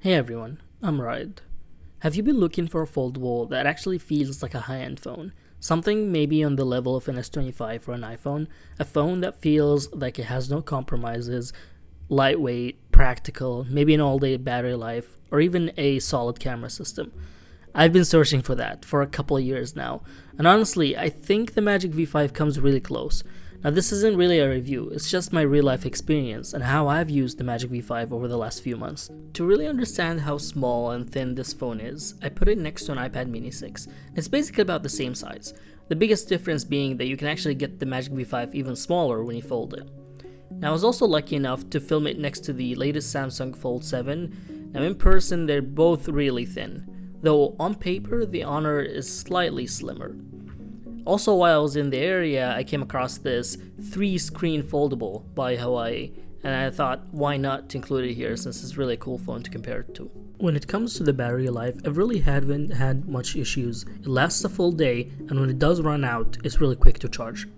Hey everyone, I'm Raed. Have you been looking for a foldable that actually feels like a high-end phone? Something maybe on the level of an S25 or an iPhone? A phone that feels like it has no compromises, lightweight, practical, maybe an all-day battery life, or even a solid camera system. I've been searching for that for a couple of years now, and honestly, I think the Magic V5 comes really close. Now, this isn't really a review, it's just my real life experience and how I've used the Magic V5 over the last few months. To really understand how small and thin this phone is, I put it next to an iPad mini 6. It's basically about the same size, the biggest difference being that you can actually get the Magic V5 even smaller when you fold it. Now, I was also lucky enough to film it next to the latest Samsung Fold 7. Now, in person, they're both really thin, though on paper, the Honor is slightly slimmer. Also, while I was in the area, I came across this 3-screen foldable by Huawei, and I thought, why not to include it here since it's really a cool phone to compare it to. When it comes to the battery life, I really haven't had much issues. It lasts a full day, and when it does run out, it's really quick to charge.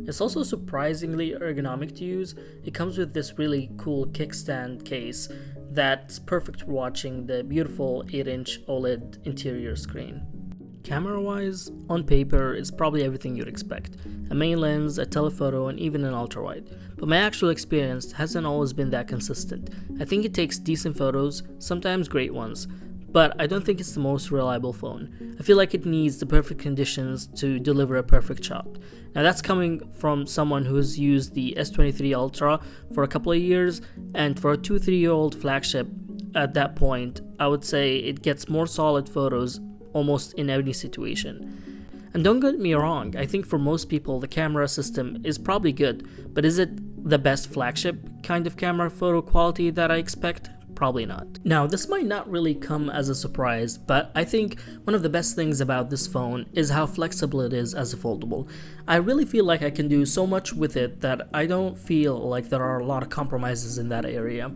It's also surprisingly ergonomic to use. It comes with this really cool kickstand case that's perfect for watching the beautiful 8-inch OLED interior screen. Camera-wise, on paper, it's probably everything you'd expect. A main lens, a telephoto, and even an ultra-wide. But my actual experience hasn't always been that consistent. I think it takes decent photos, sometimes great ones, but I don't think it's the most reliable phone. I feel like it needs the perfect conditions to deliver a perfect shot. Now that's coming from someone who has used the S23 Ultra for a couple of years, and for a 2-3-year-old flagship at that point, I would say it gets more solid photos almost in any situation. And don't get me wrong, I think for most people the camera system is probably good, but is it the best flagship kind of camera photo quality that I expect? Probably not. Now, this might not really come as a surprise, but I think one of the best things about this phone is how flexible it is as a foldable. I really feel like I can do so much with it that I don't feel like there are a lot of compromises in that area.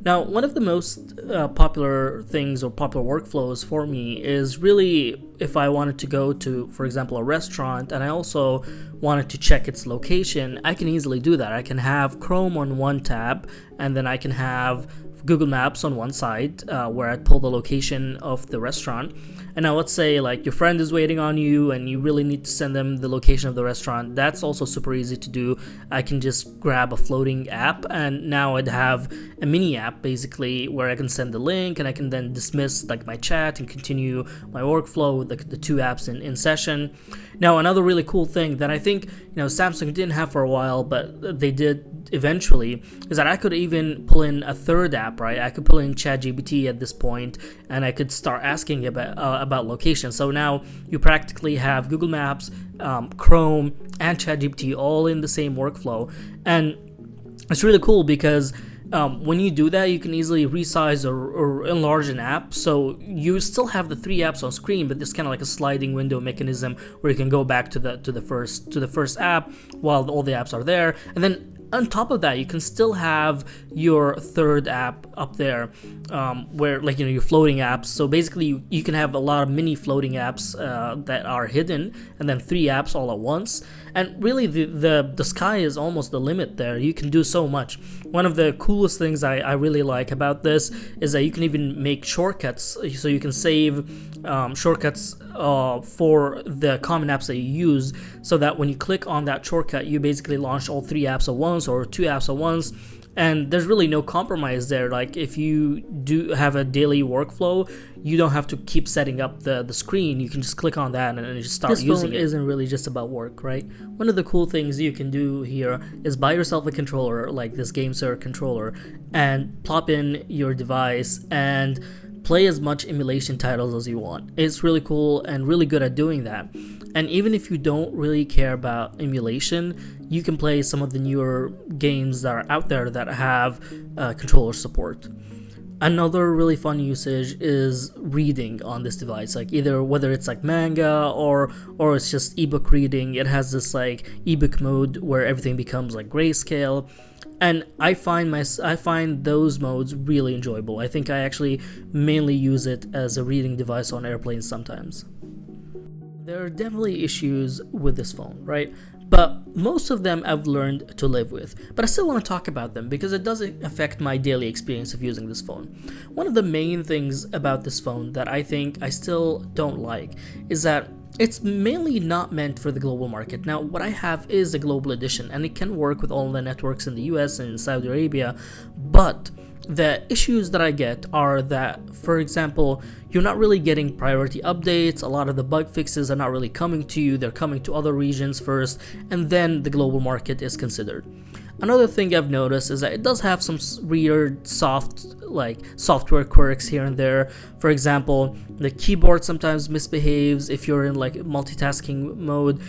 Now, one of the most popular things or popular workflows for me is really if I wanted to go to, for example, a restaurant and I also wanted to check its location, I can easily do that. I can have Chrome on one tab, and then I can have Google Maps on one side where I pull the location of the restaurant. And now let's say like your friend is waiting on you and you really need to send them the location of the restaurant. That's also super easy to do. I can just grab a floating app, and now I'd have a mini app basically where I can send the link and I can then dismiss like my chat and continue my workflow with the two apps in session. Now, another really cool thing that I think Samsung didn't have for a while, but they did eventually, is that I could even pull in a third app, right? I could pull in ChatGPT at this point, and I could start asking about location. So now you practically have Google Maps, Chrome, and ChatGPT all in the same workflow, and it's really cool because when you do that, you can easily resize or enlarge an app. So you still have the 3 apps on screen, but there's kind of like a sliding window mechanism where you can go back to the first app while all the apps are there, and then on top of that, you can still have your third app up there, where your floating apps. So basically, you can have a lot of mini floating apps that are hidden, and then 3 apps all at once. And really, the sky is almost the limit there. You can do so much. One of the coolest things I really like about this is that you can even make shortcuts. So you can save shortcuts for the common apps that you use, so that when you click on that shortcut, you basically launch all 3 apps at once or 2 apps at once. And there's really no compromise there. Like if you do have a daily workflow, you don't have to keep setting up the screen. You can just click on that and then just start using it. This phone isn't really just about work, right? One of the cool things you can do here is buy yourself a controller like this GameSir controller and plop in your device and play as much emulation titles as you want. It's really cool and really good at doing that. And even if you don't really care about emulation, you can play some of the newer games that are out there that have controller support. Another really fun usage is reading on this device, like either whether it's like manga or it's just ebook reading. It has this like ebook mode where everything becomes like grayscale. And I find those modes really enjoyable. I think I actually mainly use it as a reading device on airplanes sometimes. There are definitely issues with this phone, right? But most of them I've learned to live with, but I still want to talk about them because it does affect my daily experience of using this phone. One of the main things about this phone that I think I still don't like is that it's mainly not meant for the global market. Now, what I have is a global edition, and it can work with all the networks in the US and in Saudi Arabia, but the issues that I get are that, for example, you're not really getting priority updates. A lot of the bug fixes are not really coming to you. They're coming to other regions first, and then the global market is considered. Another thing I've noticed is that it does have some weird software quirks here and there. For example, the keyboard sometimes misbehaves if you're in like multitasking mode,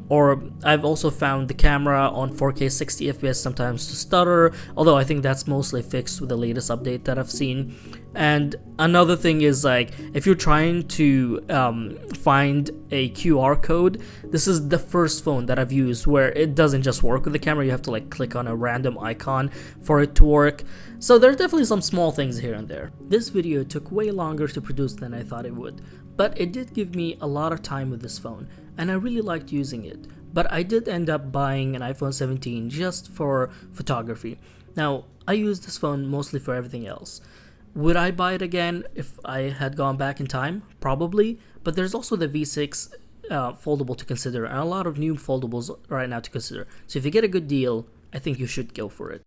or I've also found the camera on 4K 60 FPS sometimes to stutter, although I think that's mostly fixed with the latest update that I've seen. And another thing is, like, if you're trying to find a QR code, this is the first phone that I've used where it doesn't just work with the camera. You have to like click on a random icon for it to work. So there are definitely some small things here and there. This video took way longer to produce than I thought it would, but it did give me a lot of time with this phone, and I really liked using it. But I did end up buying an iPhone 17 just for photography. Now, I use this phone mostly for everything else. Would I buy it again if I had gone back in time? Probably, but there's also the V6 foldable to consider, and a lot of new foldables right now to consider. So if you get a good deal, I think you should go for it.